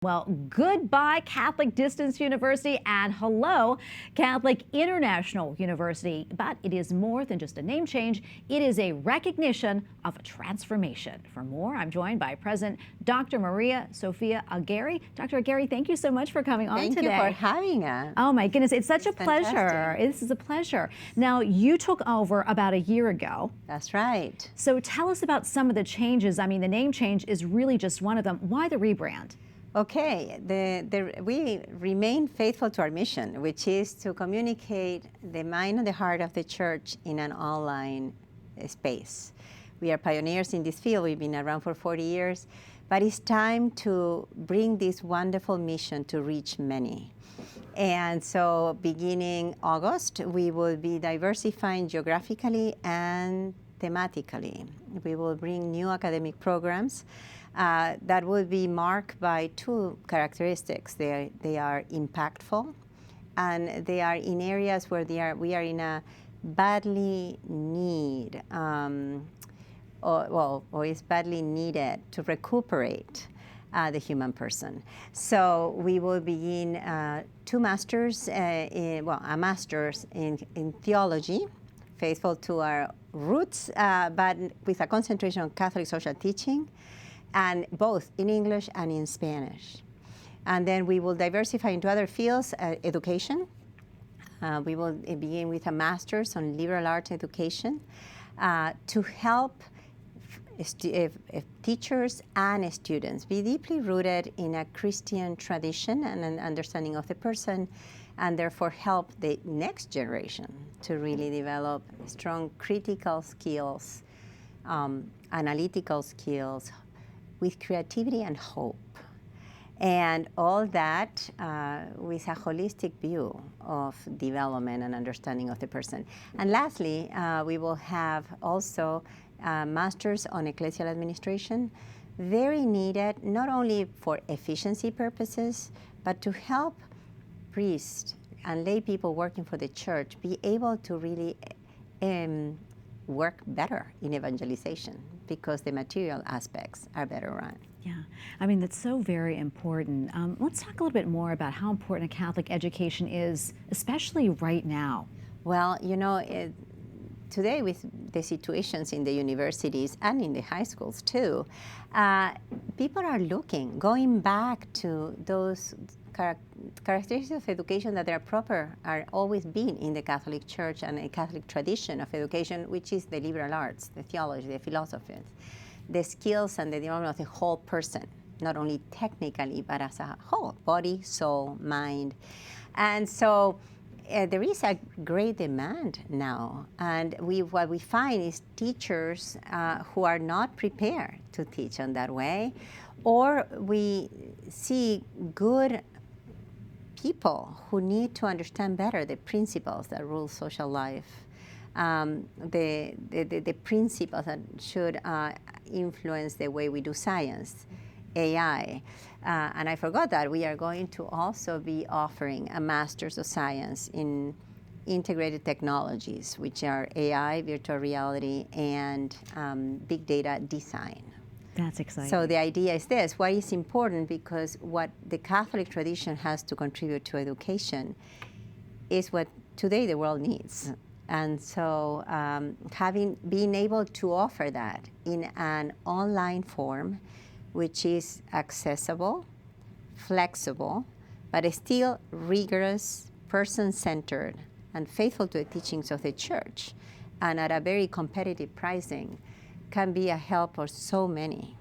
Well, goodbye Catholic Distance University and hello Catholic International University. But it is more than just a name change. It is a recognition of a transformation. For more, I'm joined by President Dr. Maria Sophia Aguirre. Dr. Aguirre, thank you so much for coming on today. Thank you for having us. Oh my goodness, it's such a pleasure. Fantastic. This is a pleasure. Now, you took over about a year ago. That's right. So tell us about some of the changes. I mean, the name change is really just one of them. Why the rebrand? Okay, we remain faithful to our mission, which is to communicate the mind and the heart of the church in an online space. We are pioneers in this field. We've been around for 40 years, but it's time to bring this wonderful mission to reach many. And so beginning August, we will be diversifying geographically and thematically. We will bring new academic programs that will be marked by two characteristics. They are impactful, and they are in areas where we are in a badly need, or is badly needed to recuperate the human person. So we will begin two masters, a master's in theology, faithful to our roots, but with a concentration on Catholic social teaching, and both in English and in Spanish. And then we will diversify into other fields, education. We will begin with a master's on liberal arts education to help teachers and students be deeply rooted in a Christian tradition and an understanding of the person, and therefore help the next generation to really develop strong critical skills, analytical skills, with creativity and hope. And all that with a holistic view of development and understanding of the person. And lastly, we will have also masters on ecclesial administration, very needed not only for efficiency purposes, but to help priests and lay people working for the church be able to really work better in evangelization, because the material aspects are better run. Yeah, I mean, that's so very important. Let's talk a little bit more about how important a Catholic education is, especially right now. Well, you know, today with the situations in the universities and in the high schools too, people are going back to those characteristics of education that are always been in the Catholic Church and a Catholic tradition of education, which is the liberal arts, the theology, the philosophy, the skills and the development of the whole person, not only technically, but as a whole, body, soul, mind. And so there is a great demand now, and what we find is teachers who are not prepared to teach in that way, or we see good people who need to understand better the principles that rule social life, the principles that should influence the way we do science, AI. And I forgot that we are going to also be offering a Master's of Science in integrated technologies, which are AI, virtual reality, and big data design. That's exciting. So the idea is this: why is important? Because what the Catholic tradition has to contribute to education is what today the world needs. And so being able to offer that in an online form, which is accessible, flexible, but still rigorous, person-centered, and faithful to the teachings of the Church, and at a very competitive pricing, can be a help for so many.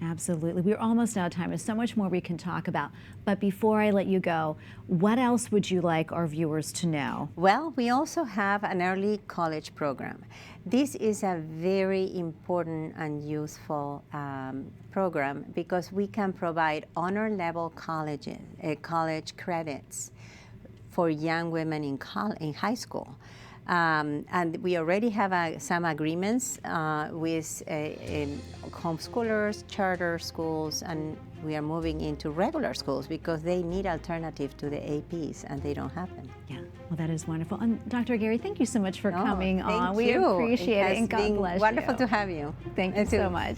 Absolutely. We're almost out of time. There's so much more we can talk about. But before I let you go, what else would you like our viewers to know? Well, we also have an early college program. This is a very important and useful program because we can provide honor-level college credits for young women in high school. And we already have some agreements with homeschoolers, charter schools, and we are moving into regular schools because they need alternative to the APs and they don't have them. Yeah, well, that is wonderful. And Dr. Aguirre, thank you so much for coming on. Thank we you. appreciate it, and God bless you. Wonderful to have you. Thank you so much.